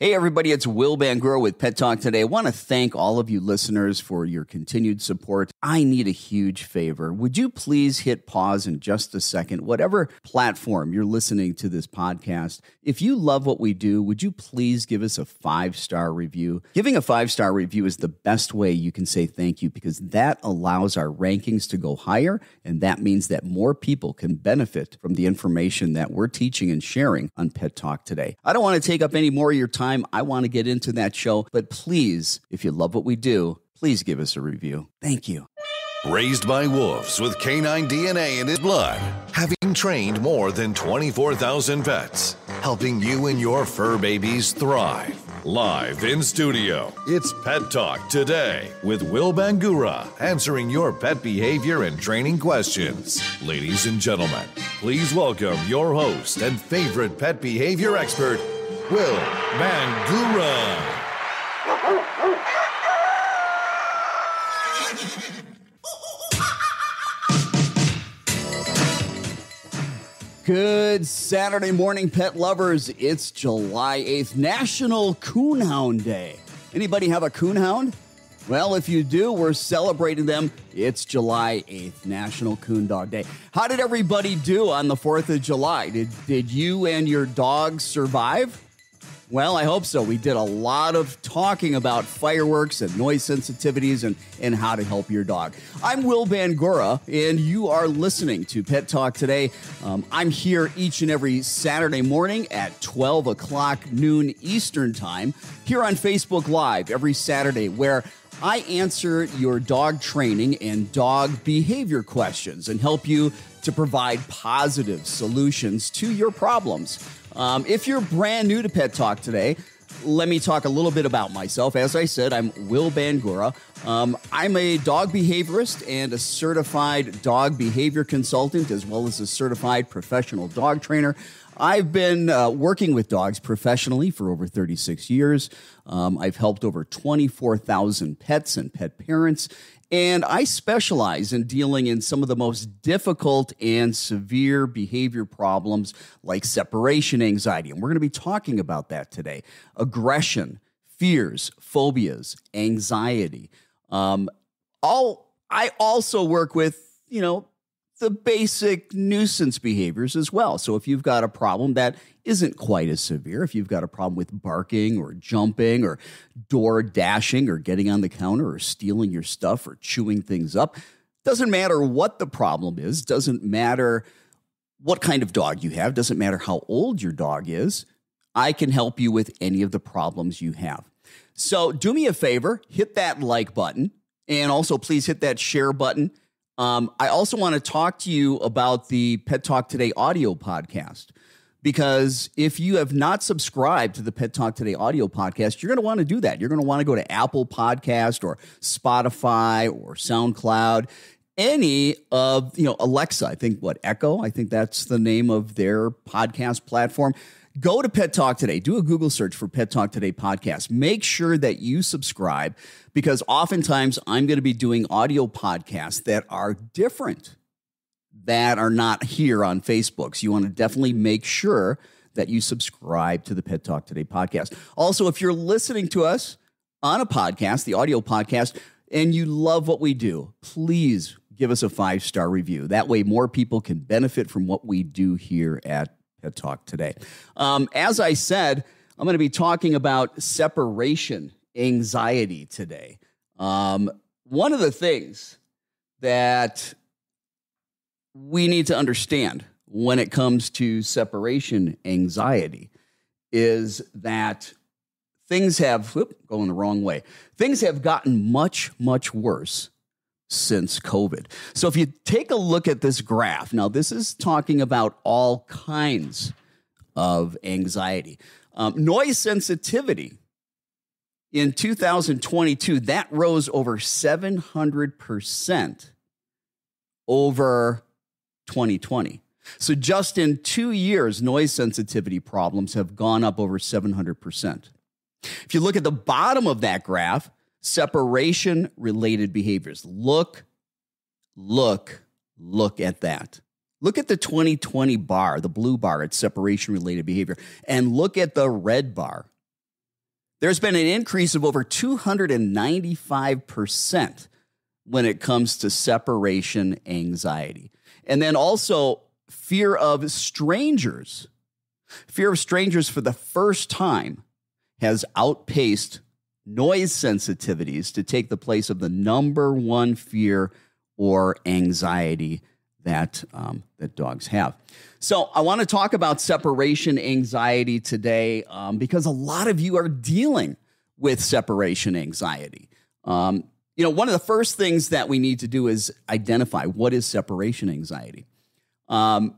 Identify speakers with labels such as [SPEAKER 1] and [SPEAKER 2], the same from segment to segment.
[SPEAKER 1] Hey everybody, it's Will Bangura with Pet Talk Today. I want to thank all of you listeners for your continued support. I need a huge favor. Would you please hit pause in just a second, whatever platform you're listening to this podcast. If you love what we do, would you please give us a 5-star review? Giving a 5-star review is the best way you can say thank you because that allows our rankings to go higher, and that means that more people can benefit from the information that we're teaching and sharing on Pet Talk Today. I don't want to take up any more of your time. I want to get into that show, but please, if you love what we do, please give us a review. Thank you.
[SPEAKER 2] Raised by wolves with canine DNA in his blood, having trained more than 24,000 pets, helping you and your fur babies thrive. Live in studio, it's Pet Talk Today with Will Bangura, answering your pet behavior and training questions. Ladies and gentlemen, please welcome your host and favorite pet behavior expert, Will Bangura.
[SPEAKER 1] Good Saturday morning, pet lovers. It's July 8th, National Coonhound Day. Anybody have a coonhound? Well, if you do, we're celebrating them. It's July 8th, National Coon Dog Day. How did everybody do on the 4th of July? Did you and your dog survive? Well, I hope so. We did a lot of talking about fireworks and noise sensitivities and how to help your dog. I'm Will Bangura, and you are listening to Pet Talk Today. I'm here each and every Saturday morning at 12 o'clock noon Eastern Time here on Facebook Live every Saturday, where I answer your dog training and dog behavior questions and help you to provide positive solutions to your problems. If you're brand new to Pet Talk Today, let me talk a little bit about myself. As I said, I'm Will Bangura. I'm a dog behaviorist and a certified dog behavior consultant, as well as a certified professional dog trainer. I've been working with dogs professionally for over 36 years. I've helped over 24,000 pets and pet parents, and I specialize in dealing in some of the most difficult and severe behavior problems like separation anxiety. And we're going to be talking about that today. Aggression, fears, phobias, anxiety. I also work with, the basic nuisance behaviors as well. So if you've got a problem that isn't quite as severe, if you've got a problem with barking or jumping or door dashing or getting on the counter or stealing your stuff or chewing things up, doesn't matter what the problem is, doesn't matter what kind of dog you have, doesn't matter how old your dog is, I can help you with any of the problems you have. So do me a favor, hit that like button, and also please hit that share button. I also want to talk to you about the Pet Talk Today audio podcast, because if you have not subscribed to the Pet Talk Today audio podcast, you're going to want to do that. You're going to want to go to Apple Podcast or Spotify or SoundCloud, any of, Alexa, Echo, I think that's the name of their podcast platform. Go to Pet Talk Today. Do a Google search for Pet Talk Today podcast. Make sure that you subscribe, because oftentimes I'm going to be doing audio podcasts that are different, that are not here on Facebook. So you want to definitely make sure that you subscribe to the Pet Talk Today podcast. Also, if you're listening to us on a podcast, the audio podcast, and you love what we do, please give us a 5-star review. That way more people can benefit from what we do here at Pet Talk Today. As I said, I'm going to be talking about separation anxiety today. One of the things that we need to understand when it comes to separation anxiety is that things have, going the wrong way. Things have gotten much, much worse since COVID. So if you take a look at this graph, now this is talking about all kinds of anxiety. Noise sensitivity in 2022, that rose over 700% over 2020. So just in 2 years, noise sensitivity problems have gone up over 700%. If you look at the bottom of that graph, separation-related behaviors. Look at that. Look at the 2020 bar, the blue bar at separation-related behavior, and look at the red bar There's been an increase of over 295% when it comes to separation anxiety. And then also fear of strangers. Fear of strangers for the first time has outpaced noise sensitivities to take the place of the number one fear or anxiety that dogs have. So I want to talk about separation anxiety today because a lot of you are dealing with separation anxiety. One of the first things that we need to do is identify what is separation anxiety. When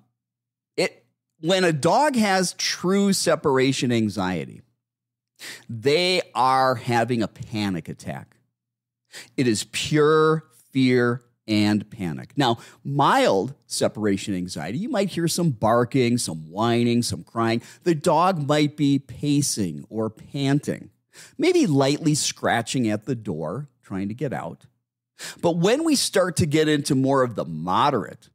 [SPEAKER 1] a dog has true separation anxiety, they are having a panic attack. It is pure fear and panic. Now, mild separation anxiety, you might hear some barking, some whining, some crying. The dog might be pacing or panting, maybe lightly scratching at the door, trying to get out. But when we start to get into more of the moderate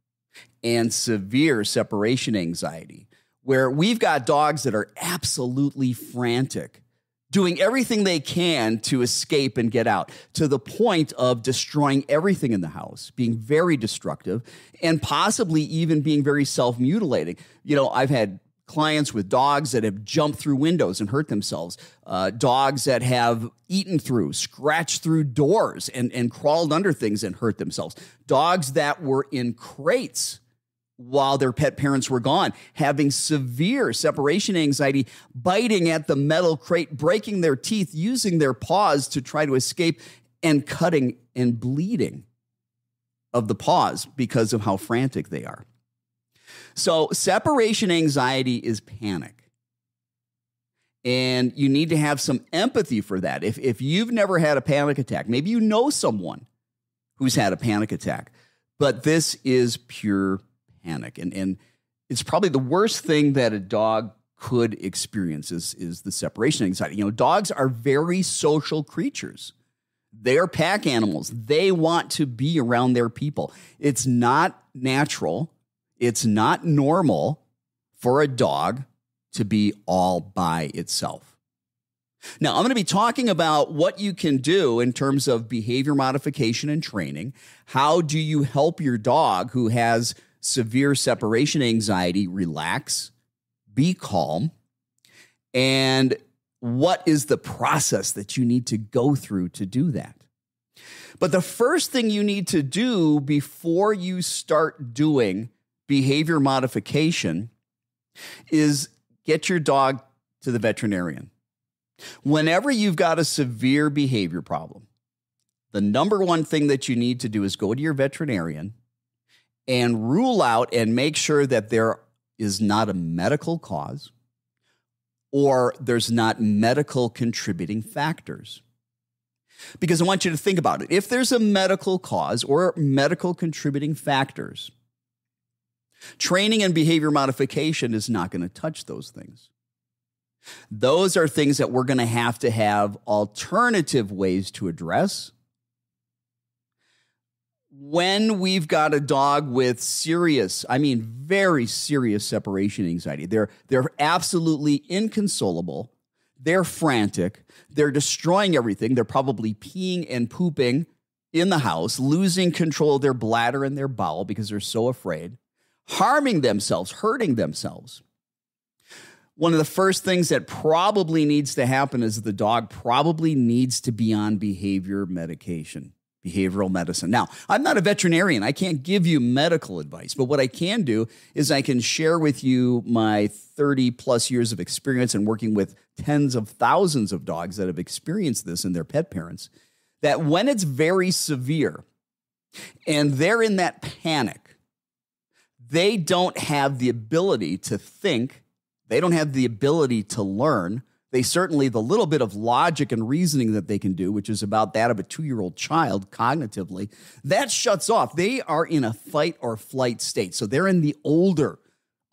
[SPEAKER 1] and severe separation anxiety, where we've got dogs that are absolutely frantic, doing everything they can to escape and get out, to the point of destroying everything in the house, being very destructive, and possibly even being very self-mutilating. I've had clients with dogs that have jumped through windows and hurt themselves, dogs that have eaten through, scratched through doors and crawled under things and hurt themselves, dogs that were in crates while their pet parents were gone, having severe separation anxiety, biting at the metal crate, breaking their teeth, using their paws to try to escape, and cutting and bleeding of the paws because of how frantic they are. So separation anxiety is panic. And you need to have some empathy for that. If you've never had a panic attack, maybe you know someone who's had a panic attack, but this is pure panic. And it's probably the worst thing that a dog could experience is the separation anxiety. Dogs are very social creatures. They are pack animals. They want to be around their people. It's not natural. It's not normal for a dog to be all by itself. Now, I'm going to be talking about what you can do in terms of behavior modification and training. How do you help your dog who has severe separation anxiety relax, be calm, and what is the process that you need to go through to do that? But the first thing you need to do before you start doing behavior modification is get your dog to the veterinarian. Whenever you've got a severe behavior problem, the number one thing that you need to do is go to your veterinarian and rule out and make sure that there is not a medical cause or there's not medical contributing factors. Because I want you to think about it. If there's a medical cause or medical contributing factors, training and behavior modification is not going to touch those things. Those are things that we're going to have alternative ways to address. When we've got a dog with very serious separation anxiety, they're absolutely inconsolable. They're frantic. They're destroying everything. They're probably peeing and pooping in the house, losing control of their bladder and their bowel because they're so afraid, harming themselves, hurting themselves. One of the first things that probably needs to happen is the dog probably needs to be on behavioral medicine. Now, I'm not a veterinarian. I can't give you medical advice, but what I can do is I can share with you my 30 plus years of experience in working with tens of thousands of dogs that have experienced this and their pet parents, that when it's very severe and they're in that panic, they don't have the ability to think. They don't have the ability to learn. The little bit of logic and reasoning that they can do, which is about that of a 2-year-old child cognitively, that shuts off. They are in a fight or flight state. So they're in the older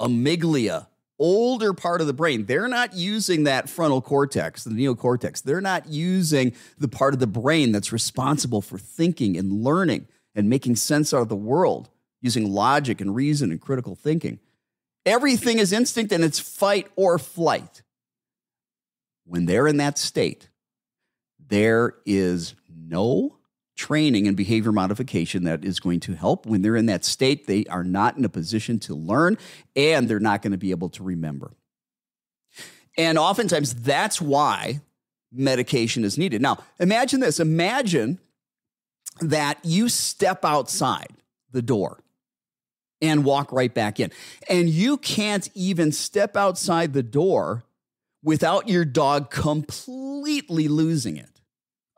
[SPEAKER 1] amygdala, older part of the brain. They're not using that frontal cortex, the neocortex. They're not using the part of the brain that's responsible for thinking and learning and making sense out of the world, using logic and reason and critical thinking. Everything is instinct and it's fight or flight. when they're in that state, there is no training and behavior modification that is going to help. When they're in that state, they are not in a position to learn, and they're not going to be able to remember. And oftentimes that's why medication is needed. Now, imagine this. Imagine that you step outside the door and walk right back in, and you can't even step outside the door without your dog completely losing it.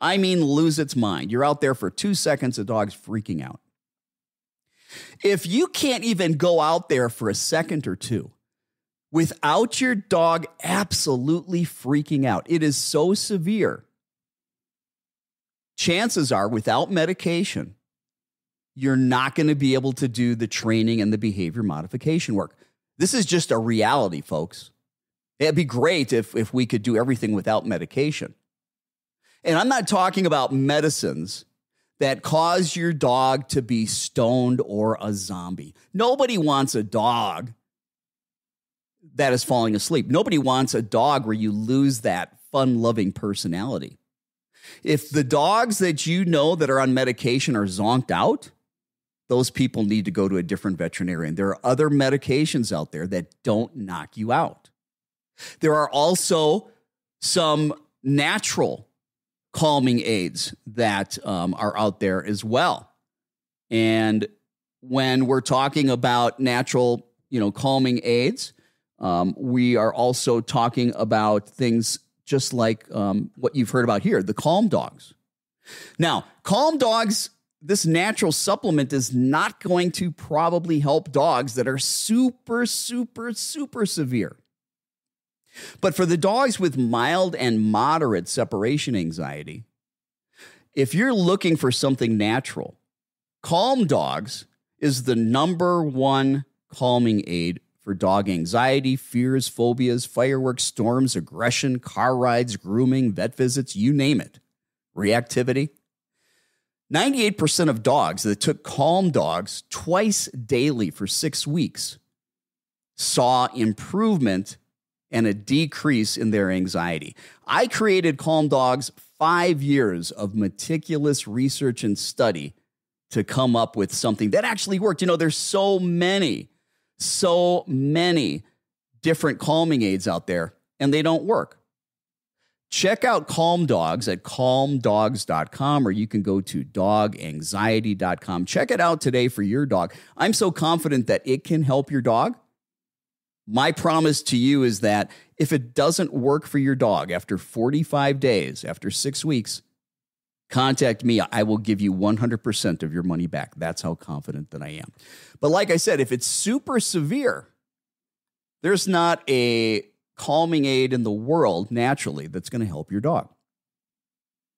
[SPEAKER 1] I mean, lose its mind. You're out there for 2 seconds, the dog's freaking out. If you can't even go out there for a second or two without your dog absolutely freaking out, it is so severe. Chances are, without medication, you're not going to be able to do the training and the behavior modification work. This is just a reality, folks. It'd be great if we could do everything without medication. And I'm not talking about medicines that cause your dog to be stoned or a zombie. Nobody wants a dog that is falling asleep. Nobody wants a dog where you lose that fun-loving personality. If the dogs that you know that are on medication are zonked out, those people need to go to a different veterinarian. There are other medications out there that don't knock you out. There are also some natural calming aids that are out there as well. And when we're talking about natural, calming aids, we are also talking about things just like what you've heard about here, the Calm Dogs. Now, Calm Dogs, this natural supplement is not going to probably help dogs that are super, super, super severe. But for the dogs with mild and moderate separation anxiety, if you're looking for something natural, Calm Dogs is the number one calming aid for dog anxiety, fears, phobias, fireworks, storms, aggression, car rides, grooming, vet visits, you name it, reactivity. 98% of dogs that took Calm Dogs twice daily for 6 weeks saw improvement and a decrease in their anxiety. I created Calm Dogs, 5 years of meticulous research and study to come up with something that actually worked. There's so many different calming aids out there, and they don't work. Check out Calm Dogs at calmdogs.com, or you can go to doganxiety.com. Check it out today for your dog. I'm so confident that it can help your dog. My promise to you is that if it doesn't work for your dog after 45 days, after 6 weeks, contact me. I will give you 100% of your money back. That's how confident that I am. But like I said, if it's super severe, there's not a calming aid in the world naturally that's going to help your dog.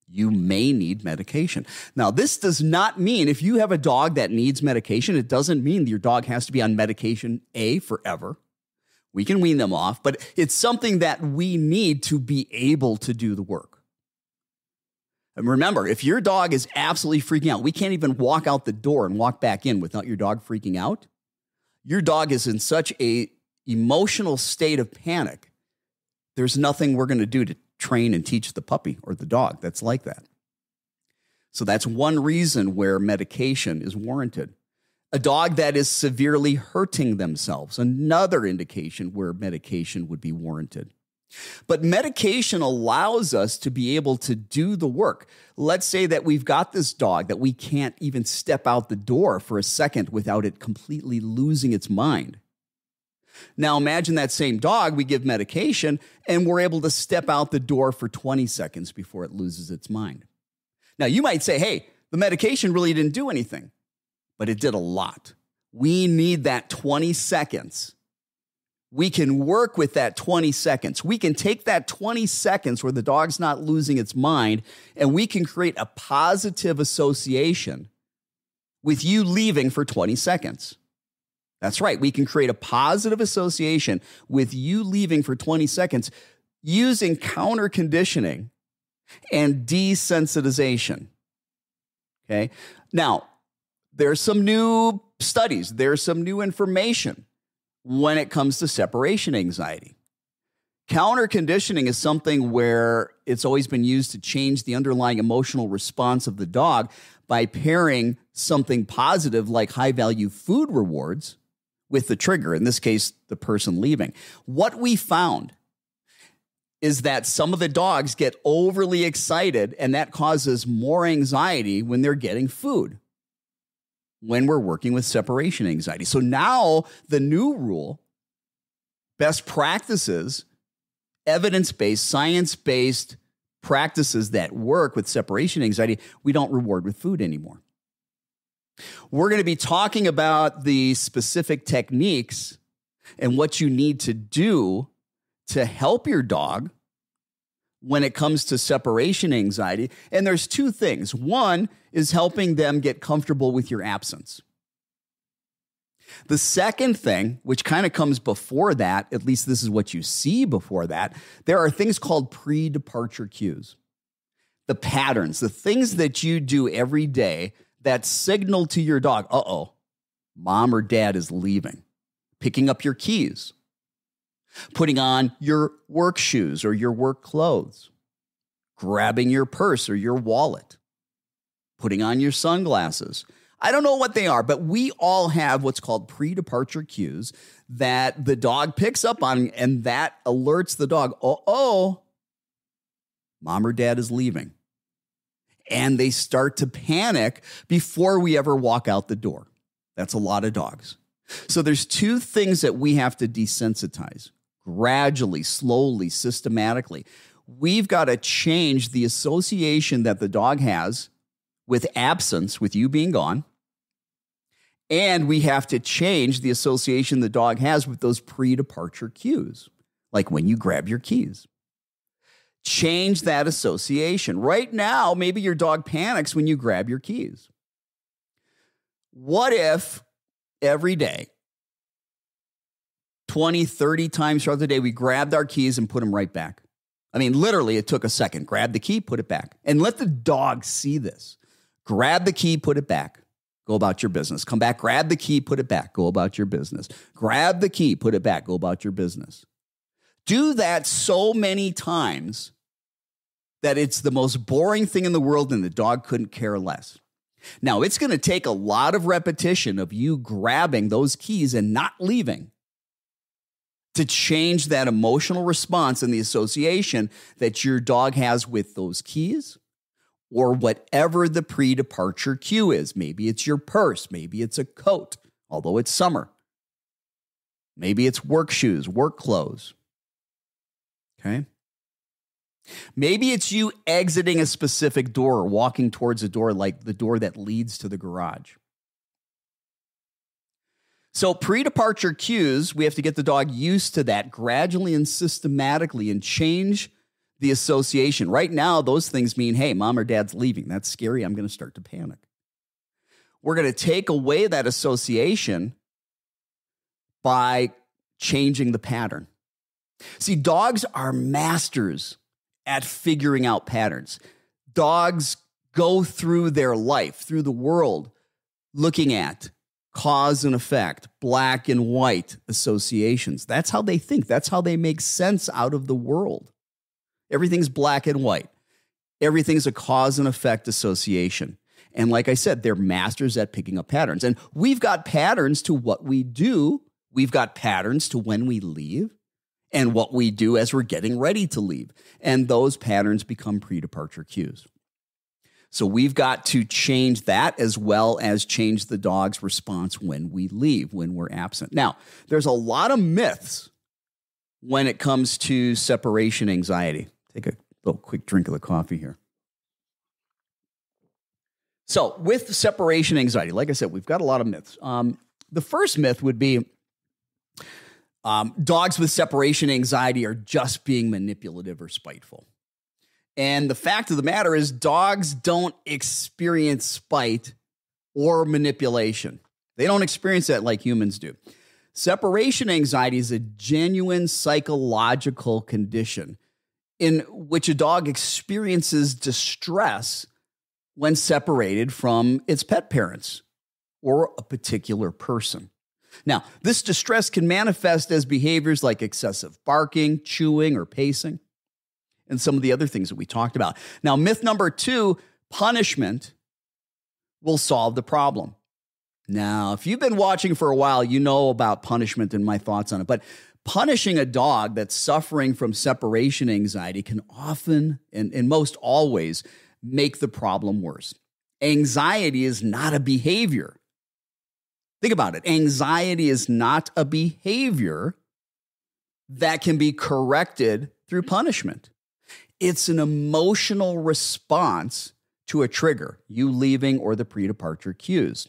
[SPEAKER 1] You may need medication. Now, this does not mean if you have a dog that needs medication, it doesn't mean your dog has to be on medication A forever. We can wean them off, but it's something that we need to be able to do the work. And remember, if your dog is absolutely freaking out, we can't even walk out the door and walk back in without your dog freaking out. Your dog is in such a emotional state of panic. There's nothing we're going to do to train and teach the puppy or the dog that's like that. So that's one reason where medication is warranted. A dog that is severely hurting themselves, another indication where medication would be warranted. But medication allows us to be able to do the work. Let's say that we've got this dog that we can't even step out the door for a second without it completely losing its mind. Now imagine that same dog, we give medication and we're able to step out the door for 20 seconds before it loses its mind. Now you might say, hey, the medication really didn't do anything. But it did a lot. We need that 20 seconds. We can work with that 20 seconds. We can take that 20 seconds where the dog's not losing its mind, and we can create a positive association with you leaving for 20 seconds. That's right. We can create a positive association with you leaving for 20 seconds using counter conditioning and desensitization. Okay. Now, there's some new studies. There's some new information when it comes to separation anxiety. Counter conditioning is something where it's always been used to change the underlying emotional response of the dog by pairing something positive like high-value food rewards with the trigger, in this case, the person leaving. What we found is that some of the dogs get overly excited, and that causes more anxiety when they're getting food, when we're working with separation anxiety. So now the new rule, best practices, evidence-based, science-based practices that work with separation anxiety, we don't reward with food anymore. We're going to be talking about the specific techniques and what you need to do to help your dog when it comes to separation anxiety. And there's two things. One is helping them get comfortable with your absence. The second thing, which kind of comes before that, at least this is what you see before that, there are things called pre-departure cues. The patterns, the things that you do every day that signal to your dog, uh-oh, mom or dad is leaving. Picking up your keys, putting on your work shoes or your work clothes, grabbing your purse or your wallet, putting on your sunglasses. I don't know what they are, but we all have what's called pre-departure cues that the dog picks up on, and that alerts the dog, oh, mom or dad is leaving. And they start to panic before we ever walk out the door. That's a lot of dogs. So there's two things that we have to desensitize gradually, slowly, systematically. We've got to change the association that the dog has with absence, with you being gone. And we have to change the association the dog has with those pre-departure cues, like when you grab your keys. Change that association. Right now, maybe your dog panics when you grab your keys. What if every day, 20, 30 times throughout the day, we grabbed our keys and put them right back? I mean, literally, it took a second. Grab the key, put it back. And let the dog see this. Grab the key, put it back. Go about your business. Come back, grab the key, put it back. Go about your business. Grab the key, put it back. Go about your business. Do that so many times that it's the most boring thing in the world and the dog couldn't care less. Now, it's going to take a lot of repetition of you grabbing those keys and not leaving to change that emotional response and the association that your dog has with those keys or whatever the pre-departure cue is. Maybe it's your purse. Maybe it's a coat, although it's summer. Maybe it's work shoes, work clothes. Okay? Maybe it's you exiting a specific door or walking towards a door like the door that leads to the garage. So pre-departure cues, we have to get the dog used to that gradually and systematically and change the association. Right now, those things mean, hey, mom or dad's leaving. That's scary. I'm going to start to panic. We're going to take away that association by changing the pattern. See, dogs are masters at figuring out patterns. Dogs go through their life, through the world, looking at cause and effect, black and white associations. That's how they think. That's how they make sense out of the world. Everything's black and white. Everything's a cause and effect association. And like I said, they're masters at picking up patterns. And we've got patterns to what we do. We've got patterns to when we leave and what we do as we're getting ready to leave. And those patterns become pre-departure cues. So we've got to change that as well as change the dog's response when we leave, when we're absent. Now, there's a lot of myths when it comes to separation anxiety. Take a little quick drink of the coffee here. So with separation anxiety, like I said, we've got a lot of myths. The first myth would be dogs with separation anxiety are just being manipulative or spiteful. And the fact of the matter is dogs don't experience spite or manipulation. They don't experience that like humans do. Separation anxiety is a genuine psychological condition in which a dog experiences distress when separated from its pet parents or a particular person. Now, this distress can manifest as behaviors like excessive barking, chewing, or pacing, and some of the other things that we talked about. Now, myth number 2, punishment will solve the problem. Now, if you've been watching for a while, you know about punishment and my thoughts on it. But punishing a dog that's suffering from separation anxiety can often, and most always, make the problem worse. Anxiety is not a behavior. Think about it. Anxiety is not a behavior that can be corrected through punishment. It's an emotional response to a trigger, you leaving or the pre-departure cues.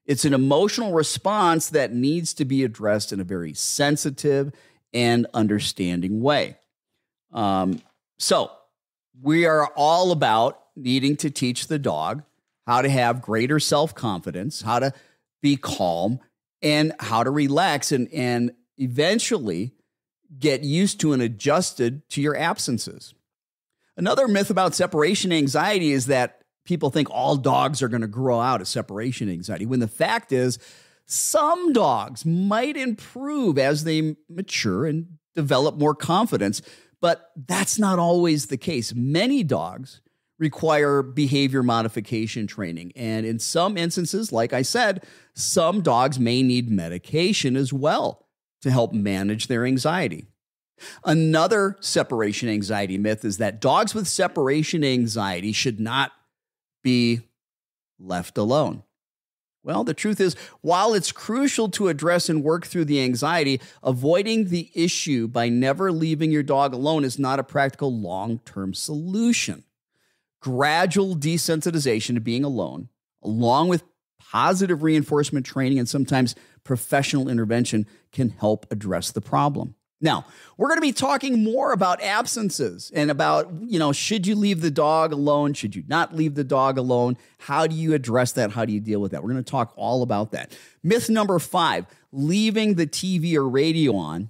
[SPEAKER 1] It's an emotional response that needs to be addressed in a very sensitive and understanding way. So we are all about needing to teach the dog how to have greater self-confidence, how to be calm, and how to relax and eventually get used to and adjusted to your absences. Another myth about separation anxiety is that people think all dogs are going to grow out of separation anxiety, when the fact is some dogs might improve as they mature and develop more confidence, but that's not always the case. Many dogs require behavior modification training, and in some instances, like I said, some dogs may need medication as well to help manage their anxiety. Another separation anxiety myth is that dogs with separation anxiety should not be left alone. Well, the truth is, while it's crucial to address and work through the anxiety, avoiding the issue by never leaving your dog alone is not a practical long-term solution. Gradual desensitization to being alone, along with positive reinforcement training and sometimes professional intervention, can help address the problem. Now, we're going to be talking more about absences and about, should you leave the dog alone? Should you not leave the dog alone? How do you address that? How do you deal with that? We're going to talk all about that. Myth number 5, leaving the TV or radio on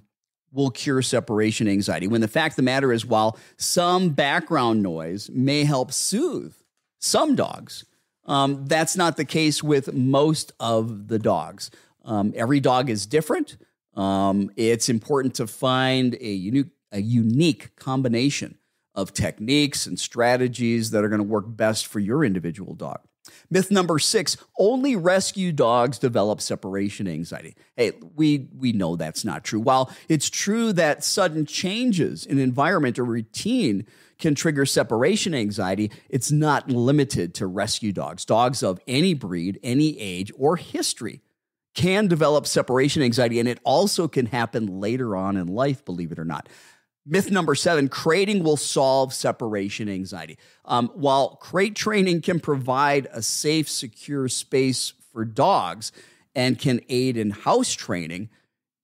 [SPEAKER 1] will cure separation anxiety, when the fact of the matter is, while some background noise may help soothe some dogs, that's not the case with most of the dogs. Every dog is different. It's important to find a unique combination of techniques and strategies that are going to work best for your individual dog. Myth number 6, only rescue dogs develop separation anxiety. Hey, we know that's not true. While it's true that sudden changes in environment or routine can trigger separation anxiety, it's not limited to rescue dogs. Dogs of any breed, any age, or history can develop separation anxiety, and it also can happen later on in life, believe it or not. Myth number 7, crating will solve separation anxiety. While crate training can provide a safe, secure space for dogs and can aid in house training,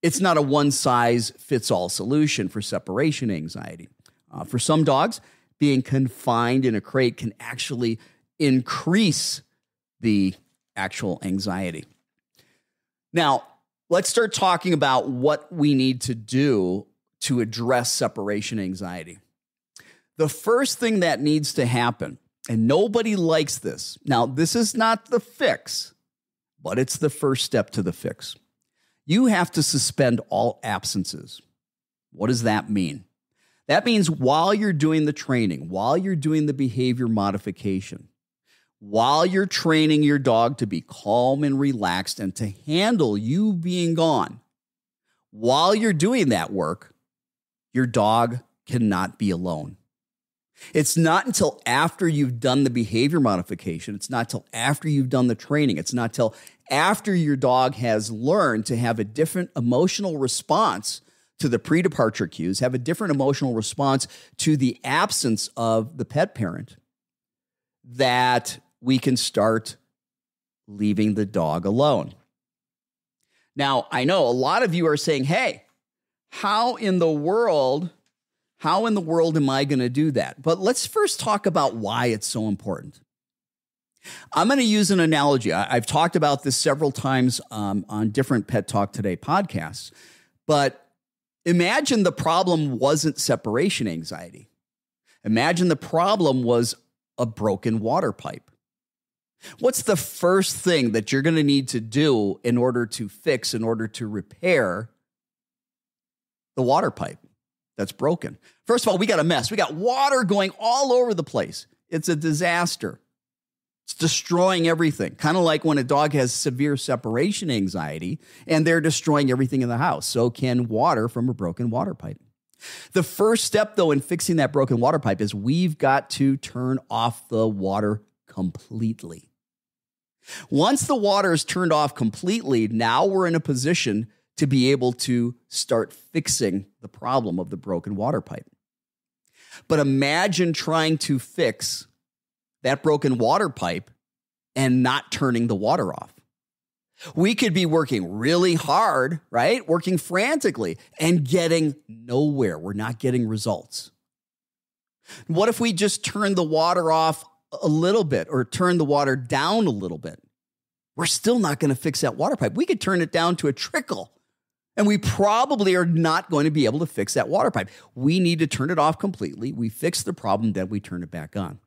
[SPEAKER 1] it's not a one-size-fits-all solution for separation anxiety. For some dogs, being confined in a crate can actually increase the actual anxiety. Now, let's start talking about what we need to do to address separation anxiety. The first thing that needs to happen, and nobody likes this. Now, this is not the fix, but it's the first step to the fix. You have to suspend all absences. What does that mean? That means while you're doing the training, while you're doing the behavior modification, while you're training your dog to be calm and relaxed and to handle you being gone, while you're doing that work, your dog cannot be alone. It's not until after you've done the behavior modification, it's not till after you've done the training, it's not till after your dog has learned to have a different emotional response to the pre-departure cues, have a different emotional response to the absence of the pet parent, that we can start leaving the dog alone. Now, I know a lot of you are saying, hey, how in the world am I going to do that? But let's first talk about why it's so important. I'm going to use an analogy. I've talked about this several times on different Pet Talk Today podcasts, but imagine the problem wasn't separation anxiety. Imagine the problem was a broken water pipe. What's the first thing that you're going to need to do in order to repair the water pipe that's broken? First of all, we got a mess. We got water going all over the place. It's a disaster. It's destroying everything. Kind of like when a dog has severe separation anxiety and they're destroying everything in the house. So can water from a broken water pipe. The first step, though, in fixing that broken water pipe is we've got to turn off the water completely. Once the water is turned off completely, now we're in a position to be able to start fixing the problem of the broken water pipe. But imagine trying to fix that broken water pipe and not turning the water off. We could be working really hard, right? Working frantically and getting nowhere. We're not getting results. What if we just turn the water off a little bit or turn the water down a little bit? We're still not going to fix that water pipe. We could turn it down to a trickle, and we probably are not going to be able to fix that water pipe. We need to turn it off completely. We fix the problem, then we turn it back on.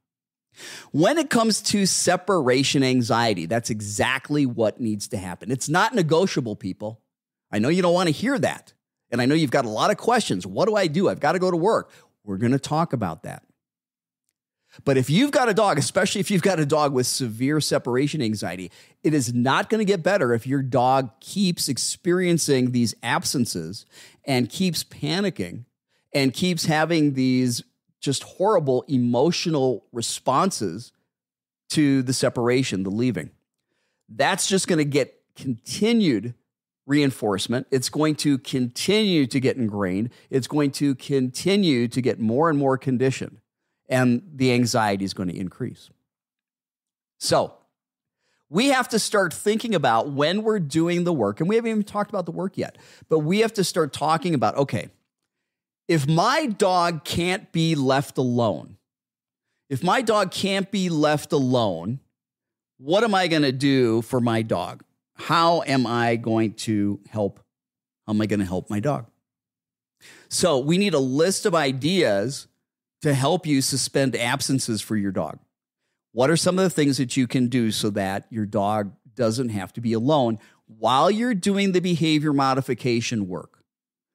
[SPEAKER 1] When it comes to separation anxiety, that's exactly what needs to happen. It's not negotiable, people. I know you don't want to hear that. And I know you've got a lot of questions. What do I do? I've got to go to work. We're going to talk about that. But if you've got a dog, especially if you've got a dog with severe separation anxiety, it is not going to get better if your dog keeps experiencing these absences and keeps panicking and keeps having these just horrible emotional responses to the separation, the leaving. That's just going to get continued reinforcement. It's going to continue to get ingrained. It's going to continue to get more and more conditioned, and the anxiety is going to increase. So we have to start thinking about when we're doing the work, and we haven't even talked about the work yet, but we have to start talking about, okay, if my dog can't be left alone, what am I going to do for my dog? How am I going to help my dog? So we need a list of ideas to help you suspend absences for your dog. What are some of the things that you can do so that your dog doesn't have to be alone while you're doing the behavior modification work?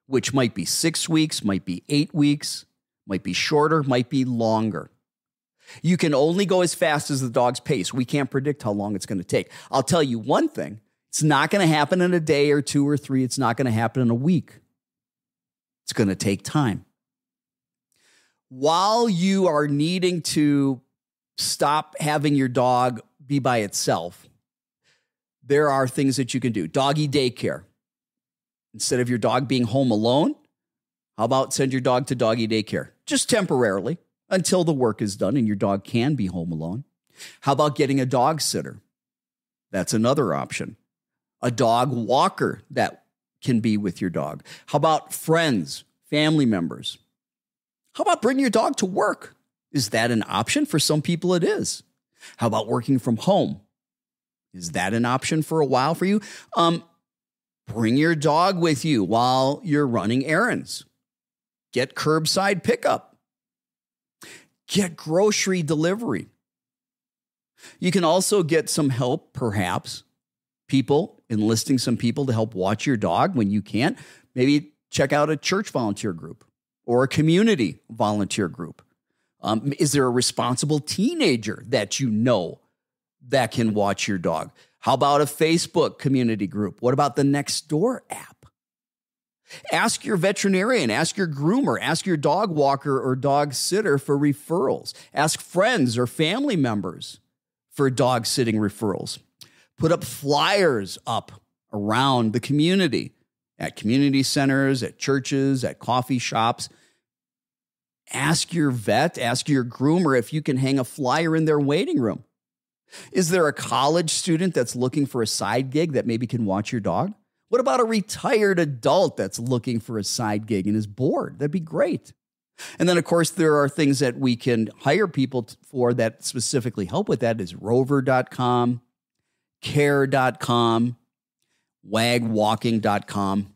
[SPEAKER 1] Which might be 6 weeks, might be 8 weeks, might be shorter, might be longer. You can only go as fast as the dog's pace. We can't predict how long it's going to take. I'll tell you one thing. It's not going to happen in a day or 2 or 3. It's not going to happen in a week. It's going to take time. While you are needing to stop having your dog be by itself, there are things that you can do. Doggy daycare. Instead of your dog being home alone, how about send your dog to doggy daycare? Just temporarily until the work is done and your dog can be home alone. How about getting a dog sitter? That's another option. A dog walker that can be with your dog. How about friends, family members? How about bringing your dog to work? Is that an option? For some people it is. How about working from home? Is that an option for a while for you? Bring your dog with you while you're running errands. Get curbside pickup. Get grocery delivery. You can also get some help, perhaps, enlisting some people to help watch your dog when you can't. Maybe check out a church volunteer group or a community volunteer group. Is there a responsible teenager that you know that can watch your dog? How about a Facebook community group? What about the Nextdoor app? Ask your veterinarian, ask your groomer, ask your dog walker or dog sitter for referrals. Ask friends or family members for dog sitting referrals. Put up flyers up around the community, at community centers, at churches, at coffee shops. Ask your vet, ask your groomer if you can hang a flyer in their waiting room. Is there a college student that's looking for a side gig that maybe can watch your dog? What about a retired adult that's looking for a side gig and is bored? That'd be great. And then, of course, there are things that we can hire people for that specifically help with that. Is rover.com, care.com, wagwalking.com.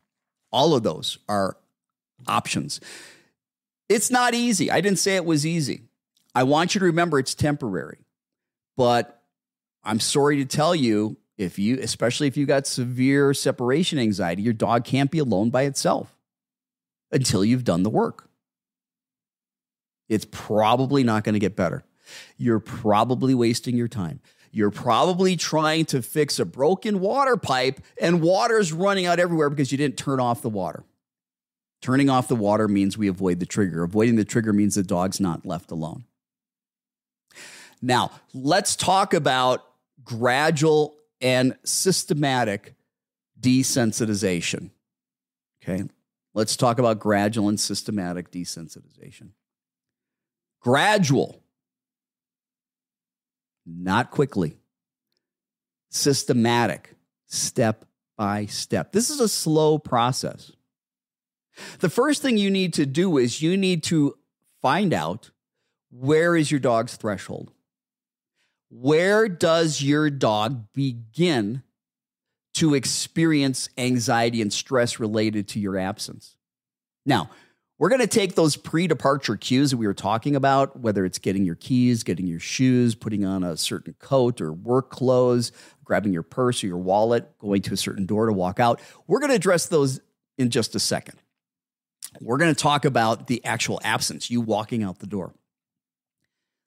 [SPEAKER 1] All of those are options. It's not easy. I didn't say it was easy. I want you to remember it's temporary. But I'm sorry to tell you, especially if you got severe separation anxiety, your dog can't be alone by itself until you've done the work. It's probably not going to get better. You're probably wasting your time. You're probably trying to fix a broken water pipe and water's running out everywhere because you didn't turn off the water. Turning off the water means we avoid the trigger. Avoiding the trigger means the dog's not left alone. Now, let's talk about gradual and systematic desensitization. Okay, let's talk about gradual and systematic desensitization. Gradual, not quickly. Systematic, step by step. This is a slow process. The first thing you need to do is you need to find out, where is your dog's threshold? Where does your dog begin to experience anxiety and stress related to your absence? Now, we're going to take those pre-departure cues that we were talking about, whether it's getting your keys, getting your shoes, putting on a certain coat or work clothes, grabbing your purse or your wallet, going to a certain door to walk out. We're going to address those in just a second. We're going to talk about the actual absence, you walking out the door.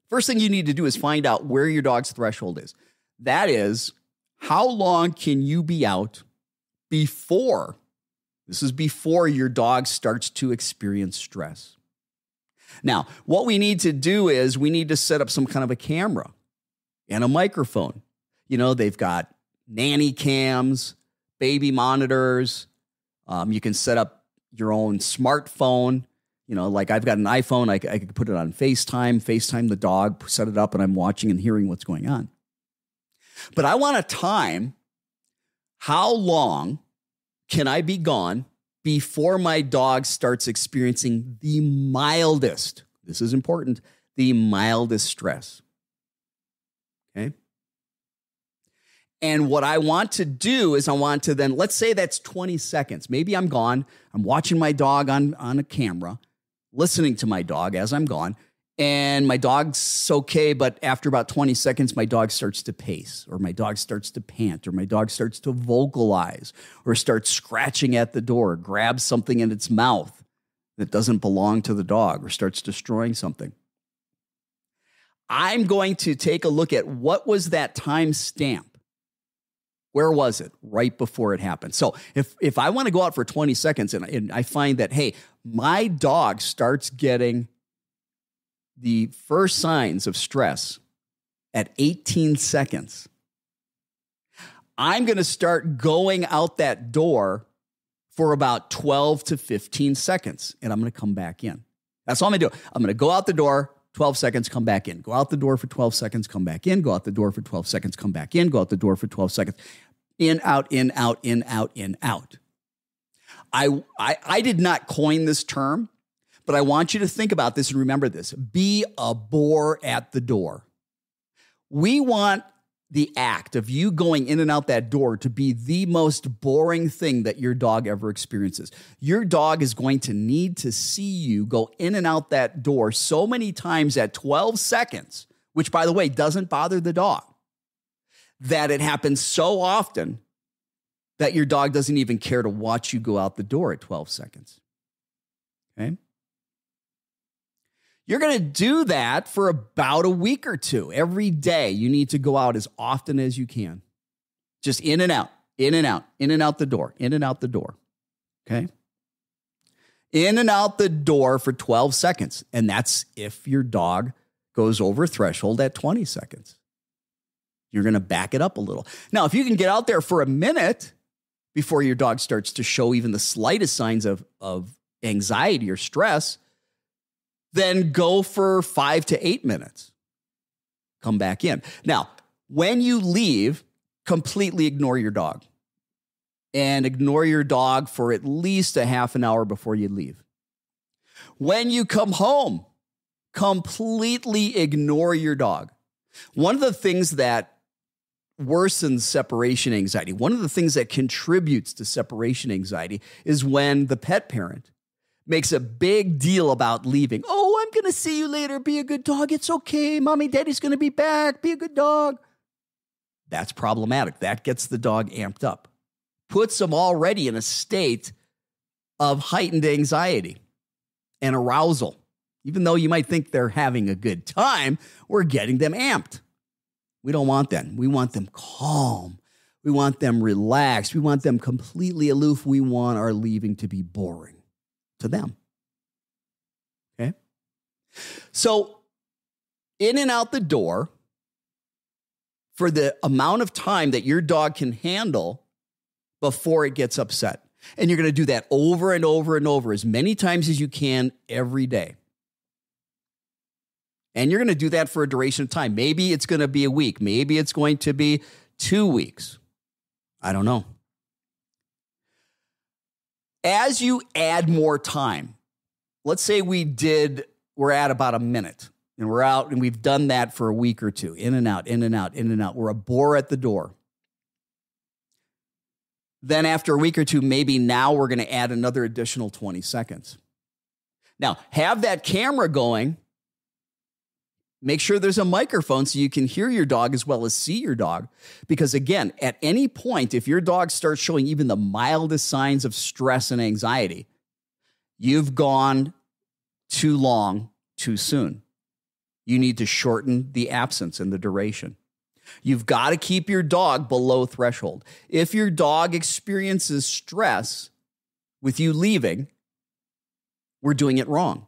[SPEAKER 1] First thing you need to do is find out where your dog's threshold is. That is, how long can you be out before, this is before your dog starts to experience stress. Now, what we need to do is we need to set up some kind of a camera and a microphone. You know, they've got nanny cams, baby monitors. You can set up your own smartphone. You know, like I've got an iPhone, I could put it on FaceTime the dog, set it up, and I'm watching and hearing what's going on. But I want to time how long can I be gone before my dog starts experiencing the mildest, this is important, the mildest stress. Okay? And what I want to do is I want to then, let's say that's 20 seconds. Maybe I'm gone. I'm watching my dog on a camera, listening to my dog as I'm gone, and my dog's okay, but after about 20 seconds, my dog starts to pace, or my dog starts to pant, or my dog starts to vocalize, or starts scratching at the door, grabs something in its mouth that doesn't belong to the dog, or starts destroying something. I'm going to take a look at what was that time stamp. Where was it? Right before it happened. So if I want to go out for 20 seconds and I find that, hey, my dog starts getting the first signs of stress at 18 seconds, I'm going to start going out that door for about 12 to 15 seconds, and I'm going to come back in. That's all I'm going to do. I'm going to go out the door, 12 seconds, come back in. Go out the door for 12 seconds, come back in. Go out the door for 12 seconds, come back in. Go out the door for 12 seconds. In, out, in, out, in, out, in, out. I did not coin this term, but I want you to think about this and remember this. Be a bore at the door. We want the act of you going in and out that door to be the most boring thing that your dog ever experiences. Your dog is going to need to see you go in and out that door so many times at 12 seconds, which, by the way, doesn't bother the dog, that it happens so often that your dog doesn't even care to watch you go out the door at 12 seconds. Okay? You're going to do that for about a week or two. Every day, you need to go out as often as you can. Just in and out, in and out, in and out the door, in and out the door. Okay? In and out the door for 12 seconds. And that's if your dog goes over threshold at 20 seconds. You're going to back it up a little. Now, if you can get out there for a minute before your dog starts to show even the slightest signs of anxiety or stress, then go for 5 to 8 minutes. Come back in. Now, when you leave, completely ignore your dog. And ignore your dog for at least a half an hour before you leave. When you come home, completely ignore your dog. One of the things that worsens separation anxiety, one of the things that contributes to separation anxiety, is when the pet parent makes a big deal about leaving. Oh, I'm going to see you later. Be a good dog. It's okay. Mommy, daddy's going to be back. Be a good dog. That's problematic. That gets the dog amped up, puts them already in a state of heightened anxiety and arousal. Even though you might think they're having a good time, we're getting them amped. We don't want that. We want them calm. We want them relaxed. We want them completely aloof. We want our leaving to be boring to them. Okay? So, in and out the door, for the amount of time that your dog can handle before it gets upset. And you're going to do that over and over and over as many times as you can every day. And you're going to do that for a duration of time. Maybe it's going to be a week. Maybe it's going to be 2 weeks. I don't know. As you add more time, let's say we're at about a minute and we're out and we've done that for a week or two, in and out, in and out, in and out. We're a bore at the door. Then after a week or two, maybe now we're going to add another additional 20 seconds. Now, have that camera going. Make sure there's a microphone so you can hear your dog as well as see your dog. Because again, at any point, if your dog starts showing even the mildest signs of stress and anxiety, you've gone too long, too soon. You need to shorten the absence and the duration. You've got to keep your dog below threshold. If your dog experiences stress with you leaving, we're doing it wrong.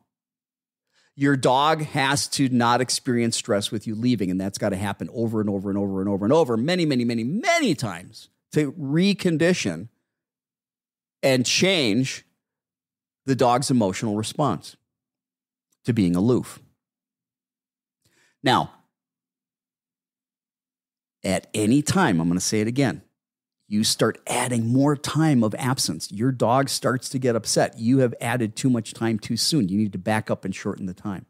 [SPEAKER 1] Your dog has to not experience stress with you leaving, and that's got to happen over and over and over and over and over, many, many, many, many times to recondition and change the dog's emotional response to being aloof. Now, at any time, I'm going to say it again, you start adding more time of absence. Your dog starts to get upset. You have added too much time too soon. You need to back up and shorten the time.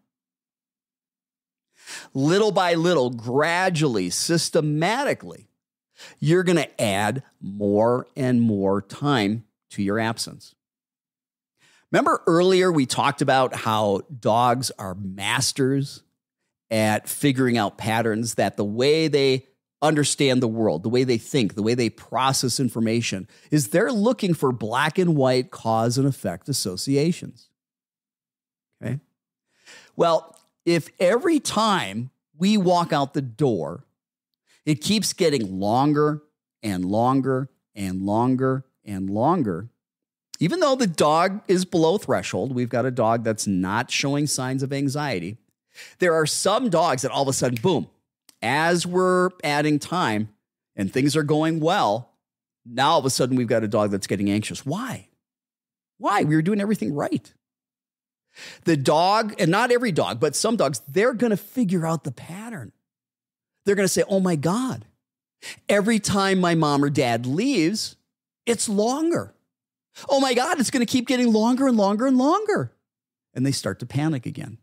[SPEAKER 1] Little by little, gradually, systematically, you're going to add more and more time to your absence. Remember earlier we talked about how dogs are masters at figuring out patterns, that the way they understand the world, the way they think, the way they process information, is they're looking for black and white cause and effect associations. Okay? Well, if every time we walk out the door, it keeps getting longer and longer and longer and longer, even though the dog is below threshold, we've got a dog that's not showing signs of anxiety. There are some dogs that all of a sudden, boom, as we're adding time and things are going well, now all of a sudden we've got a dog that's getting anxious. Why? We were doing everything right. The dog, and not every dog, but some dogs, they're going to figure out the pattern. They're going to say, oh my God, every time my mom or dad leaves, it's longer. Oh my God, it's going to keep getting longer and longer and longer. And they start to panic again.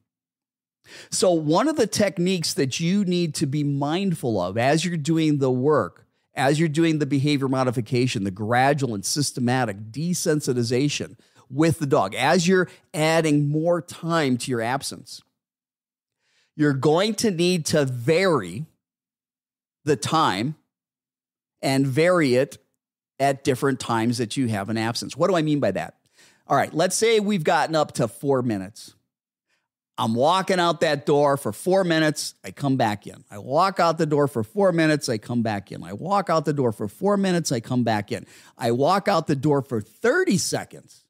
[SPEAKER 1] So one of the techniques that you need to be mindful of as you're doing the work, as you're doing the behavior modification, the gradual and systematic desensitization with the dog, as you're adding more time to your absence, you're going to need to vary the time and vary it at different times that you have an absence. What do I mean by that? All right, let's say we've gotten up to 4 minutes. I'm walking out that door for 4 minutes. I come back in. I walk out the door for 4 minutes. I come back in. I walk out the door for 4 minutes. I come back in. I walk out the door for 30 seconds.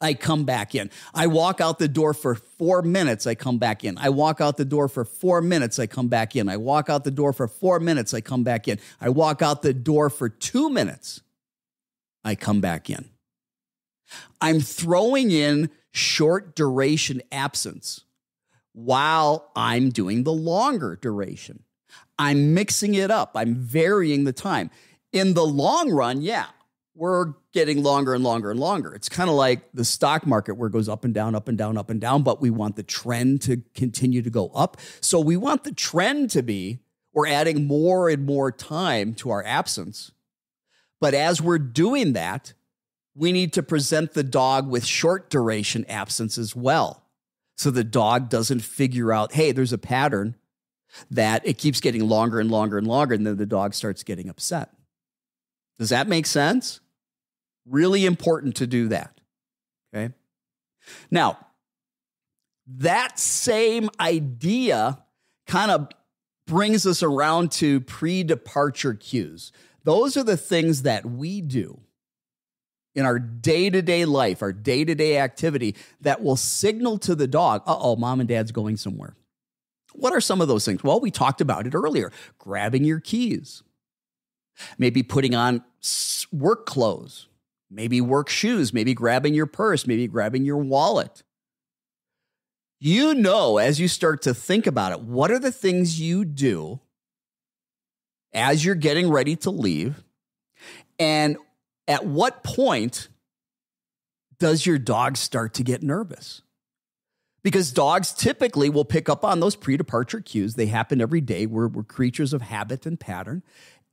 [SPEAKER 1] I come back in. I walk out the door for 4 minutes. I come back in. I walk out the door for 4 minutes. I come back in. I walk out the door for 4 minutes. I come back in. I walk out the door for 2 minutes. I come back in. I'm throwing in short duration absence while I'm doing the longer duration. I'm mixing it up. I'm varying the time. In the long run, yeah, we're getting longer and longer and longer. It's kind of like the stock market where it goes up and down, up and down, up and down, but we want the trend to continue to go up. So we want the trend to be, we're adding more and more time to our absence. But as we're doing that, we need to present the dog with short duration absence as well. So the dog doesn't figure out, hey, there's a pattern. that it keeps getting longer and longer and longer, and then the dog starts getting upset. Does that make sense? Really important to do that. Okay. Now, that same idea kind of brings us around to pre-departure cues. Those are the things that we do in our day-to-day life, our day-to-day activity that will signal to the dog, uh-oh, mom and dad's going somewhere. What are some of those things? Well, we talked about it earlier. Grabbing your keys. Maybe putting on work clothes. Maybe work shoes. Maybe grabbing your purse. Maybe grabbing your wallet. You know, as you start to think about it, what are the things you do as you're getting ready to leave? And at what point does your dog start to get nervous? Because dogs typically will pick up on those pre-departure cues. They happen every day. We're creatures of habit and pattern.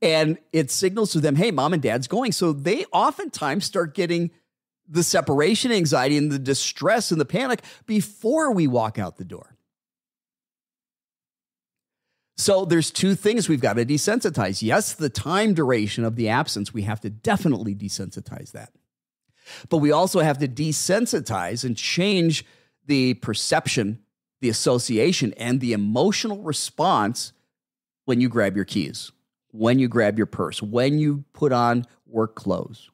[SPEAKER 1] And it signals to them, hey, mom and dad's going. So they oftentimes start getting the separation anxiety and the distress and the panic before we walk out the door. So there's two things we've got to desensitize. Yes, the time duration of the absence, we have to definitely desensitize that. But we also have to desensitize and change the perception, the association, and the emotional response when you grab your keys, when you grab your purse, when you put on work clothes,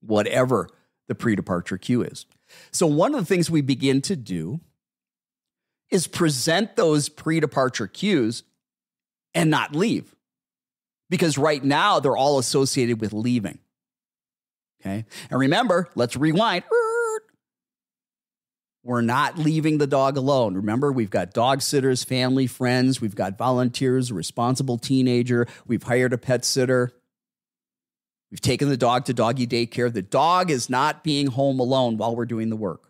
[SPEAKER 1] whatever the pre-departure cue is. So one of the things we begin to do is present those pre-departure cues and not leave. Because right now they're all associated with leaving. Okay? And remember, let's rewind. We're not leaving the dog alone. Remember, we've got dog sitters, family, friends. We've got volunteers, a responsible teenager. We've hired a pet sitter. We've taken the dog to doggy daycare. The dog is not being home alone while we're doing the work.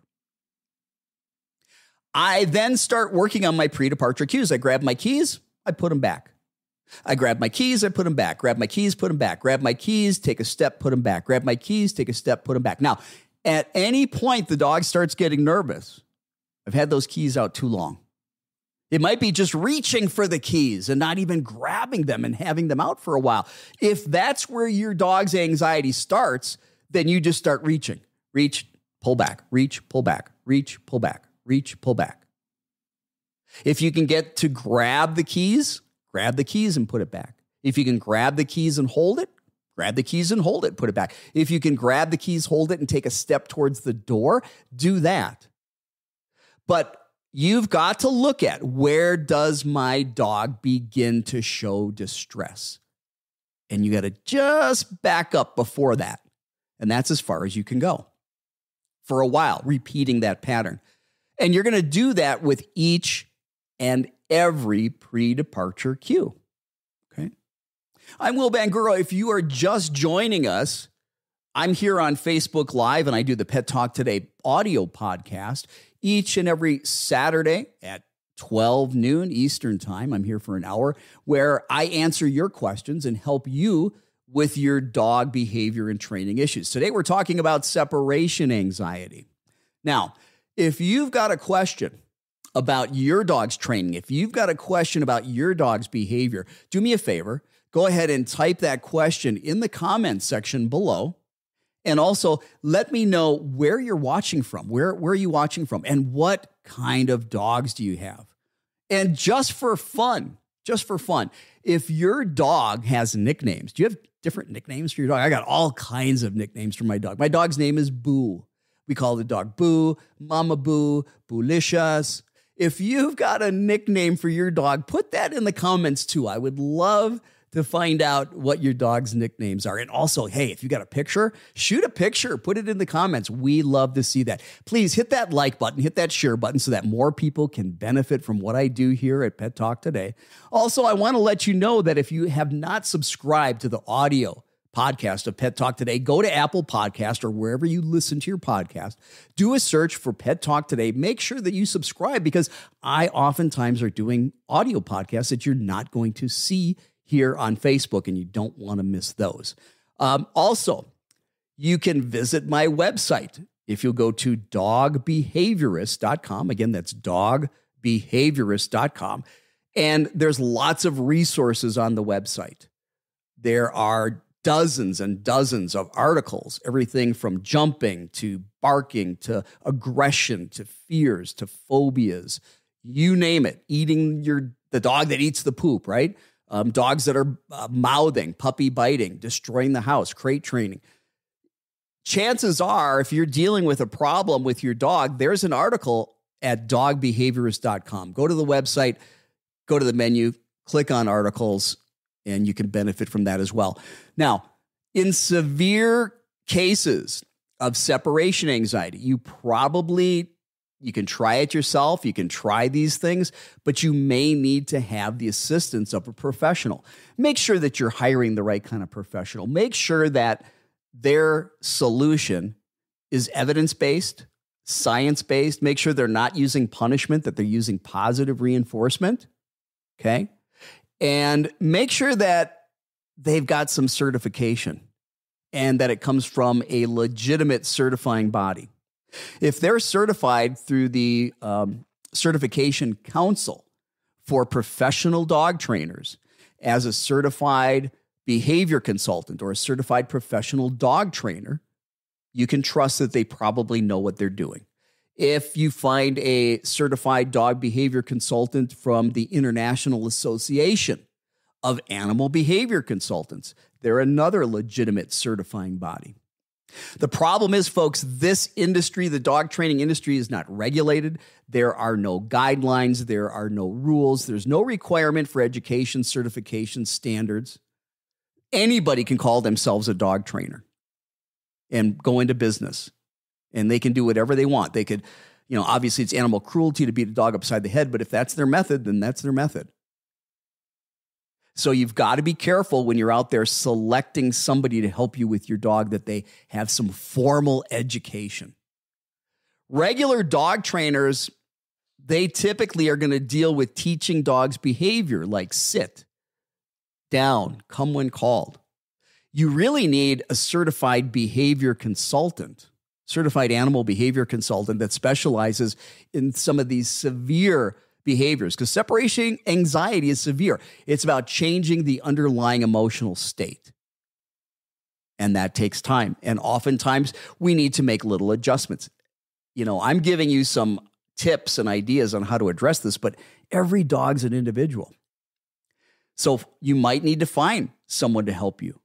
[SPEAKER 1] I then start working on my pre-departure cues. I grab my keys, I put them back. I grab my keys, I put them back. Grab my keys, put them back. Grab my keys, take a step, put them back. Grab my keys, take a step, put them back. Now, at any point the dog starts getting nervous, I've had those keys out too long. It might be just reaching for the keys and not even grabbing them and having them out for a while. If that's where your dog's anxiety starts, then you just start reaching. Reach, pull back, reach, pull back, reach, pull back, reach, pull back. If you can get to grab the keys and put it back. If you can grab the keys and hold it, grab the keys and hold it, put it back. If you can grab the keys, hold it, and take a step towards the door, do that. But you've got to look at, where does my dog begin to show distress? And you got to just back up before that. And that's as far as you can go for a while, repeating that pattern. And you're going to do that with each and every pre-departure cue. Okay. I'm Will Bangura. If you are just joining us, I'm here on Facebook Live and I do the Pet Talk Today audio podcast each and every Saturday at 12 noon Eastern time. I'm here for an hour where I answer your questions and help you with your dog behavior and training issues. Today, we're talking about separation anxiety. Now, if you've got a question about your dog's training, if you've got a question about your dog's behavior, do me a favor, go ahead and type that question in the comments section below. And also let me know where you're watching from. Where are you watching from? And what kind of dogs do you have? And just for fun, if your dog has nicknames, do you have different nicknames for your dog? I got all kinds of nicknames for my dog. My dog's name is Boo. We call the dog Boo, Mama Boo, Boolicious. If you've got a nickname for your dog, put that in the comments too. I would love to find out what your dog's nicknames are. And also, hey, if you got a picture, shoot a picture, put it in the comments. We love to see that. Please hit that like button, hit that share button so that more people can benefit from what I do here at Pet Talk Today. Also, I want to let you know that if you have not subscribed to the audio podcast of Pet Talk Today, go to Apple Podcast or wherever you listen to your podcast. Do a search for Pet Talk Today. Make sure that you subscribe because I oftentimes are doing audio podcasts that you're not going to see here on Facebook, and you don't want to miss those. Also, you can visit my website. If you'll go to dogbehaviorist.com, again, that's dogbehaviorist.com, And there's lots of resources on the website. There are dozens and dozens of articles, everything from jumping to barking to aggression to fears to phobias, you name it, eating the dog that eats the poop, right? Dogs that are mouthing, puppy biting, destroying the house, crate training. Chances are, if you're dealing with a problem with your dog, there's an article at dogbehaviorist.com. Go to the website, go to the menu, click on articles, and you can benefit from that as well. Now, in severe cases of separation anxiety, you can try it yourself. You can try these things, but you may need to have the assistance of a professional. Make sure that you're hiring the right kind of professional. Make sure that their solution is evidence-based, science-based. Make sure they're not using punishment, that they're using positive reinforcement. Okay. And make sure that they've got some certification and that it comes from a legitimate certifying body. If they're certified through the Certification Council for Professional Dog Trainers as a certified behavior consultant or a certified professional dog trainer, you can trust that they probably know what they're doing. If you find a certified dog behavior consultant from the International Association of Animal Behavior Consultants, they're another legitimate certifying body. The problem is, folks, this industry, the dog training industry, is not regulated. There are no guidelines. There are no rules. There's no requirement for education, certification, standards. Anybody can call themselves a dog trainer and go into business. And they can do whatever they want. They could, obviously it's animal cruelty to beat a dog upside the head, but if that's their method, then that's their method. So you've got to be careful when you're out there selecting somebody to help you with your dog that they have some formal education. Regular dog trainers, they typically are going to deal with teaching dogs behavior like sit, down, come when called. You really need a certified behavior consultant, certified animal behavior consultant that specializes in some of these severe behaviors, because separation anxiety is severe. It's about changing the underlying emotional state. And that takes time. And oftentimes we need to make little adjustments. I'm giving you some tips and ideas on how to address this, but every dog's an individual. So you might need to find someone to help you.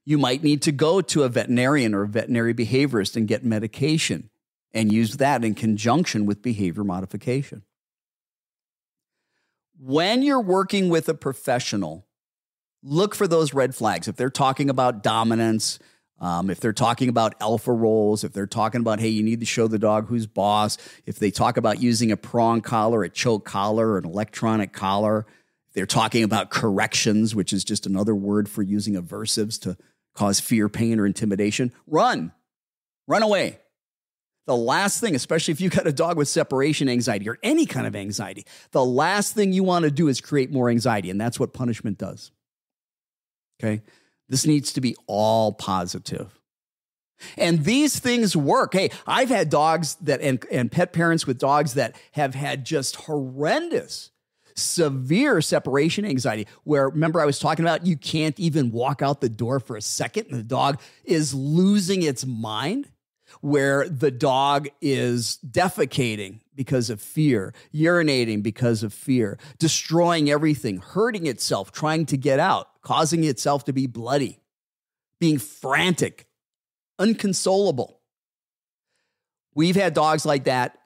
[SPEAKER 1] You might need to go to a veterinarian or a veterinary behaviorist and get medication and use that in conjunction with behavior modification. When you're working with a professional, look for those red flags. If they're talking about dominance, if they're talking about alpha roles, if they're talking about, hey, you need to show the dog who's boss, if they talk about using a prong collar, a choke collar, or an electronic collar, if they're talking about corrections, which is just another word for using aversives to cause fear, pain, or intimidation, run away. The last thing, especially if you've got a dog with separation anxiety or any kind of anxiety, the last thing you want to do is create more anxiety, and that's what punishment does. Okay? This needs to be all positive. And these things work. Hey, I've had dogs that and pet parents with dogs that have had just horrendous, severe separation anxiety, where, remember I was talking about you can't even walk out the door for a second and the dog is losing its mind, where the dog is defecating because of fear, urinating because of fear, destroying everything, hurting itself, trying to get out, causing itself to be bloody, being frantic, inconsolable. We've had dogs like that.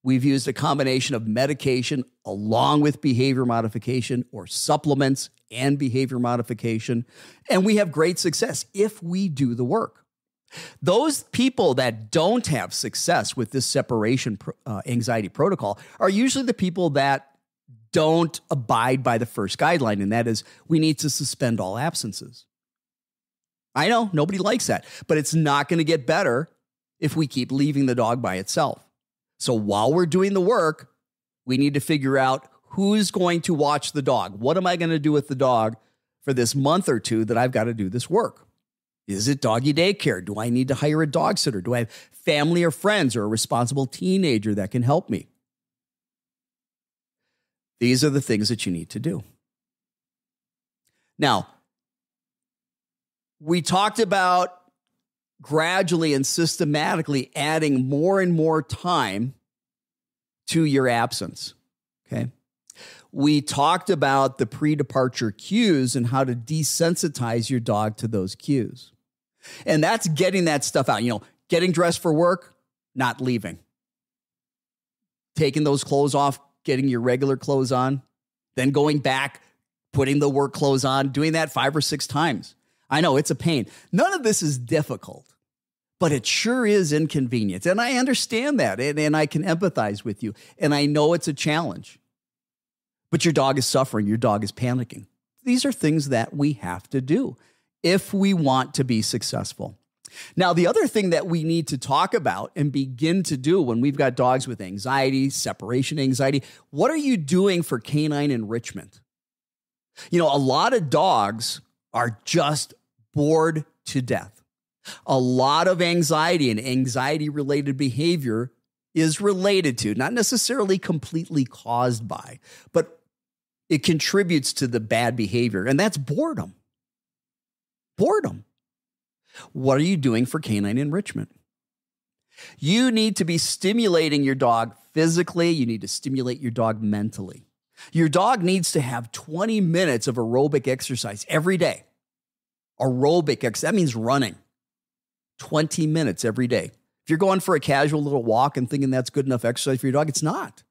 [SPEAKER 1] We've used a combination of medication along with behavior modification or supplements and behavior modification, and we have great success if we do the work. Those people that don't have success with this separation anxiety protocol are usually the people that don't abide by the first guideline, and that is we need to suspend all absences. I know, nobody likes that, but it's not going to get better if we keep leaving the dog by itself. So while we're doing the work, we need to figure out who's going to watch the dog. What am I going to do with the dog for this month or two that I've got to do this work? Is it doggy daycare? Do I need to hire a dog sitter? Do I have family or friends or a responsible teenager that can help me? These are the things that you need to do. Now, we talked about gradually and systematically adding more and more time to your absence, okay? We talked about the pre-departure cues and how to desensitize your dog to those cues. And that's getting that stuff out. Getting dressed for work, not leaving. Taking those clothes off, getting your regular clothes on, then going back, putting the work clothes on, doing that 5 or 6 times. I know it's a pain. None of this is difficult, but it sure is inconvenient. And I understand that, and I can empathize with you. And I know it's a challenge, but your dog is suffering. Your dog is panicking. These are things that we have to do if we want to be successful. Now, the other thing that we need to talk about and begin to do when we've got dogs with anxiety, separation anxiety, what are you doing for canine enrichment? A lot of dogs are just bored to death. A lot of anxiety and anxiety-related behavior is related to, not necessarily completely caused by, but it contributes to the bad behavior, and that's boredom. Boredom. What are you doing for canine enrichment? You need to be stimulating your dog physically. You need to stimulate your dog mentally. Your dog needs to have 20 minutes of aerobic exercise every day. Aerobic exercise, that means running. 20 minutes every day. If you're going for a casual little walk and thinking that's good enough exercise for your dog, it's not.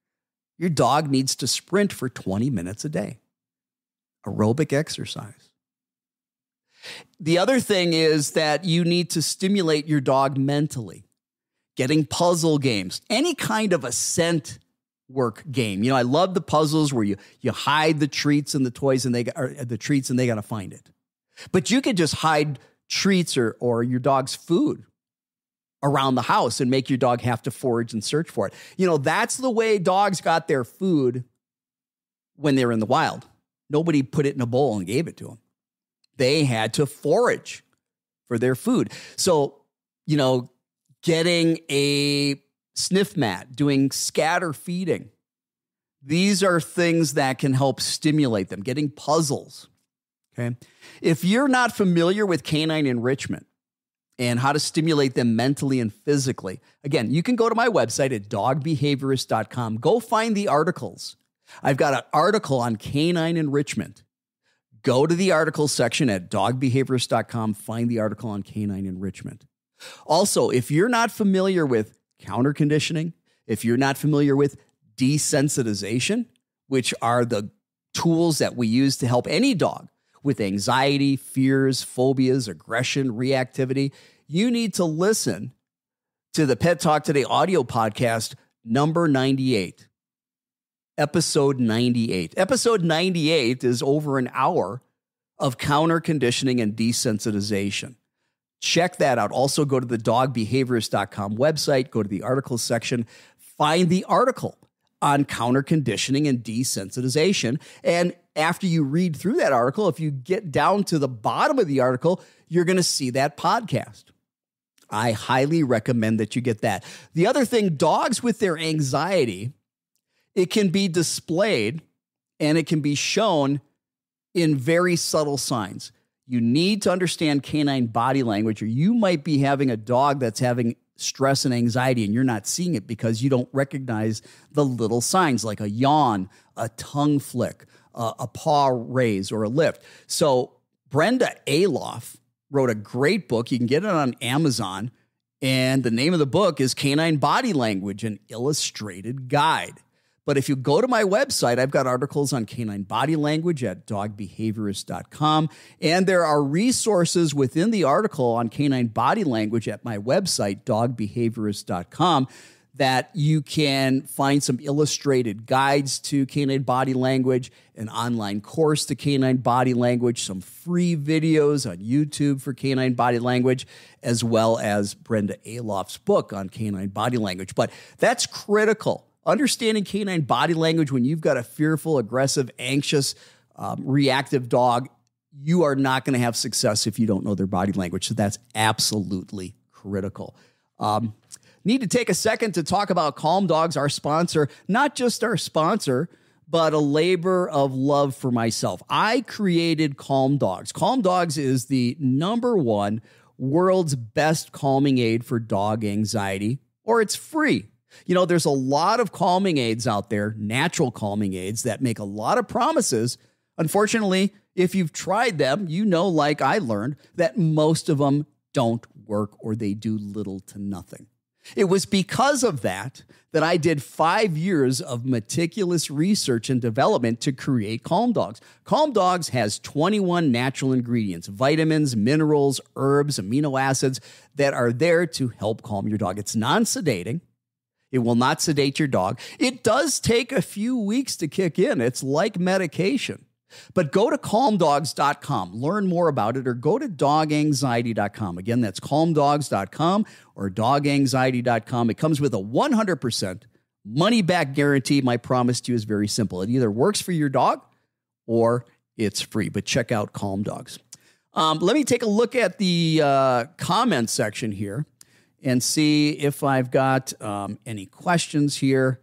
[SPEAKER 1] Your dog needs to sprint for 20 minutes a day. Aerobic exercise. The other thing is that you need to stimulate your dog mentally. Getting puzzle games, any kind of a scent work game. I love the puzzles where you hide the treats and the toys and they got to find it. But you could just hide treats or your dog's food around the house and make your dog have to forage and search for it. That's the way dogs got their food when they were in the wild. Nobody put it in a bowl and gave it to them. They had to forage for their food. So, getting a sniff mat, doing scatter feeding, these are things that can help stimulate them. Getting puzzles, okay? If you're not familiar with canine enrichment and how to stimulate them mentally and physically, again, you can go to my website at dogbehaviorist.com. Go find the articles. I've got an article on canine enrichment. Go to the article section at dogbehaviorist.com. Find the article on canine enrichment. Also, if you're not familiar with counter conditioning, if you're not familiar with desensitization, which are the tools that we use to help any dog with anxiety, fears, phobias, aggression, reactivity, you need to listen to the Pet Talk Today audio podcast number 98. Episode 98. Episode 98 is over an hour of counter conditioning and desensitization. Check that out. Also, go to the dogbehaviorist.com website, go to the articles section, find the article on counter conditioning and desensitization. And after you read through that article, if you get down to the bottom of the article, you're going to see that podcast. I highly recommend that you get that. The other thing, dogs with their anxiety, it can be displayed and it can be shown in very subtle signs. You need to understand canine body language, or you might be having a dog that's having stress and anxiety and you're not seeing it because you don't recognize the little signs like a yawn, a tongue flick, a paw raise, or a lift. So Brenda Aloff wrote a great book. You can get it on Amazon. And the name of the book is Canine Body Language, an Illustrated Guide. But if you go to my website, I've got articles on canine body language at dogbehaviorist.com. And there are resources within the article on canine body language at my website, dogbehaviorist.com, that you can find some illustrated guides to canine body language, an online course to canine body language, some free videos on YouTube for canine body language, as well as Brenda Aloff's book on canine body language. But that's critical. Understanding canine body language when you've got a fearful, aggressive, anxious, reactive dog, you are not going to have success if you don't know their body language. So that's absolutely critical. Need to take a second to talk about Calm Dogs, our sponsor, not just our sponsor, but a labor of love for myself. I created Calm Dogs. Calm Dogs is the #1 world's best calming aid for dog anxiety, or it's free. You know, there's a lot of calming aids out there, natural calming aids that make a lot of promises. Unfortunately, if you've tried them, you know, like I learned, that most of them don't work or they do little to nothing. It was because of that I did 5 years of meticulous research and development to create Calm Dogs. Calm Dogs has 21 natural ingredients, vitamins, minerals, herbs, amino acids that are there to help calm your dog. It's non-sedating. It will not sedate your dog. It does take a few weeks to kick in. It's like medication. But go to calmdogs.com, learn more about it, or go to doganxiety.com. Again, that's calmdogs.com or doganxiety.com. It comes with a 100% money-back guarantee. My promise to you is very simple. It either works for your dog or it's free. But check out Calm Dogs. Let me take a look at the comment section here and see if I've got any questions here.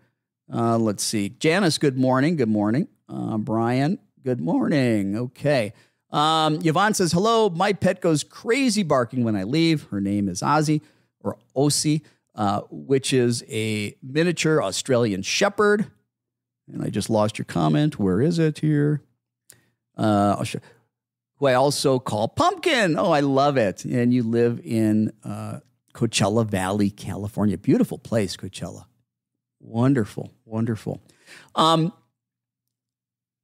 [SPEAKER 1] Let's see. Janice, good morning. Good morning. Brian, good morning. Okay. Yvonne says, hello, my pet goes crazy barking when I leave. Her name is Ozzy or Osi, which is a miniature Australian Shepherd. And I just lost your comment. Where is it here? Who I also call Pumpkin. Oh, I love it. And you live in Coachella Valley, California. Beautiful place, Coachella. Wonderful, wonderful.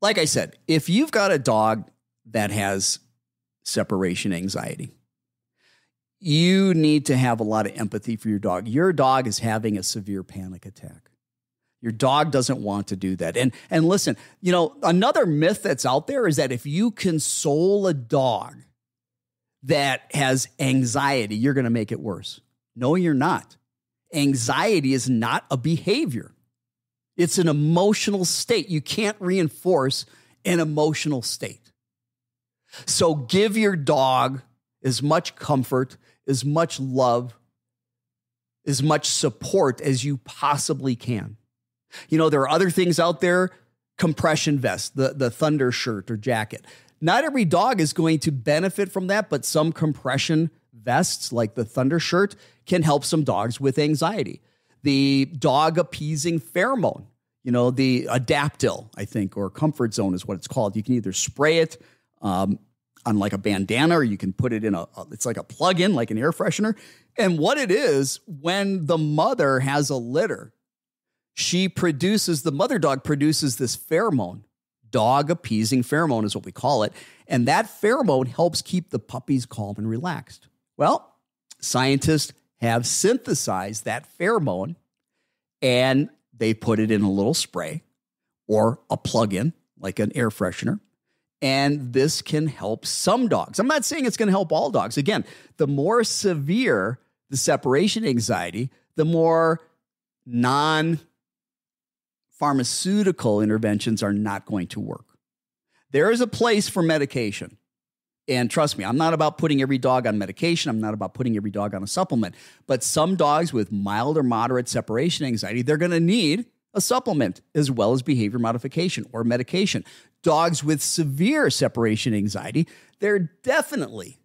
[SPEAKER 1] Like I said, if you've got a dog that has separation anxiety, you need to have a lot of empathy for your dog. Your dog is having a severe panic attack. Your dog doesn't want to do that. And listen, you know, another myth that's out there is that if you console a dog that has anxiety, you're going to make it worse. No, you're not. Anxiety is not a behavior. It's an emotional state. You can't reinforce an emotional state. So give your dog as much comfort, as much love, as much support as you possibly can. You know, there are other things out there, compression vest, the thunder shirt or jacket. Not every dog is going to benefit from that, but some compression vests like the thunder shirt can help some dogs with anxiety. The dog appeasing pheromone, you know, the Adaptil, I think, or Comfort Zone is what it's called. You can either spray it on like a bandana, or you can put it in it's like a plug-in, like an air freshener. And what it is, when the mother has a litter, the mother dog produces this pheromone. Dog appeasing pheromone is what we call it. And that pheromone helps keep the puppies calm and relaxed. Well, scientists have synthesized that pheromone and they put it in a little spray or a plug-in, like an air freshener. And this can help some dogs. I'm not saying it's going to help all dogs. Again, the more severe the separation anxiety, the more non-pharmaceutical interventions are not going to work. There is a place for medication. And trust me, I'm not about putting every dog on medication. I'm not about putting every dog on a supplement. But some dogs with mild or moderate separation anxiety, they're going to need a supplement as well as behavior modification or medication. Dogs with severe separation anxiety, they're definitely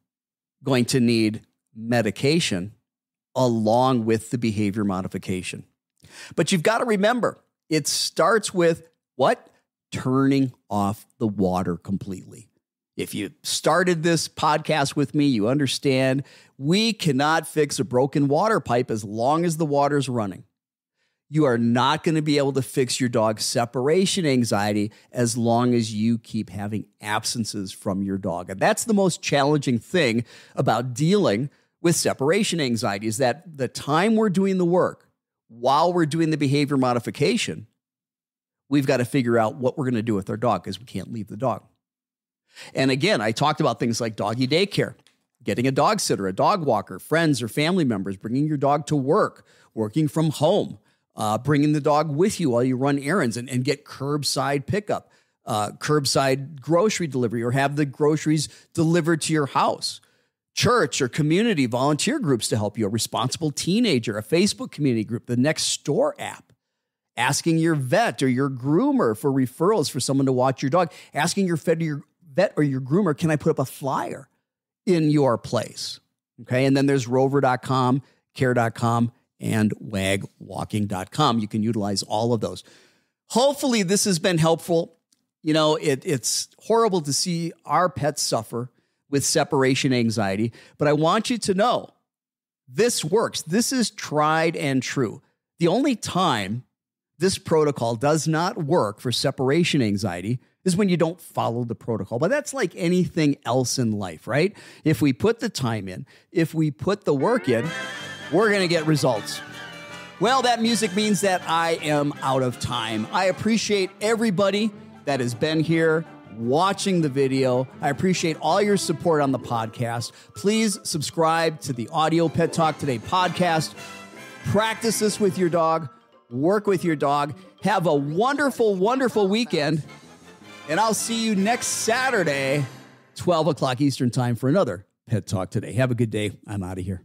[SPEAKER 1] going to need medication along with the behavior modification. But you've got to remember, it starts with what? Turning off the water completely. If you started this podcast with me, you understand we cannot fix a broken water pipe as long as the water's running. You are not going to be able to fix your dog's separation anxiety as long as you keep having absences from your dog. And that's the most challenging thing about dealing with separation anxiety, is that the time we're doing the work, while we're doing the behavior modification, we've got to figure out what we're going to do with our dog because we can't leave the dog. And again, I talked about things like doggy daycare, getting a dog sitter, a dog walker, friends or family members, bringing your dog to work, working from home, bringing the dog with you while you run errands and get curbside pickup, curbside grocery delivery, or have the groceries delivered to your house. Church or community volunteer groups to help you, a responsible teenager, a Facebook community group, the Next Store app. asking your vet or your groomer for referrals for someone to watch your dog, asking your vet or your groomer, can I put up a flyer in your place? Okay. And then there's rover.com, care.com, and wagwalking.com. You can utilize all of those. Hopefully this has been helpful. You know, it's horrible to see our pets suffer with separation anxiety, but I want you to know this works. This is tried and true. The only time this protocol does not work for separation anxiety is when you don't follow the protocol. But that's like anything else in life, right? If we put the time in, if we put the work in, we're going to get results. Well, that music means that I am out of time. I appreciate everybody that has been here watching the video. I appreciate all your support on the podcast. Please subscribe to the Audio Pet Talk Today podcast. Practice this with your dog. Work with your dog. Have a wonderful, wonderful weekend. And I'll see you next Saturday, 12 o'clock Eastern time for another Pet Talk Today. Have a good day. I'm out of here.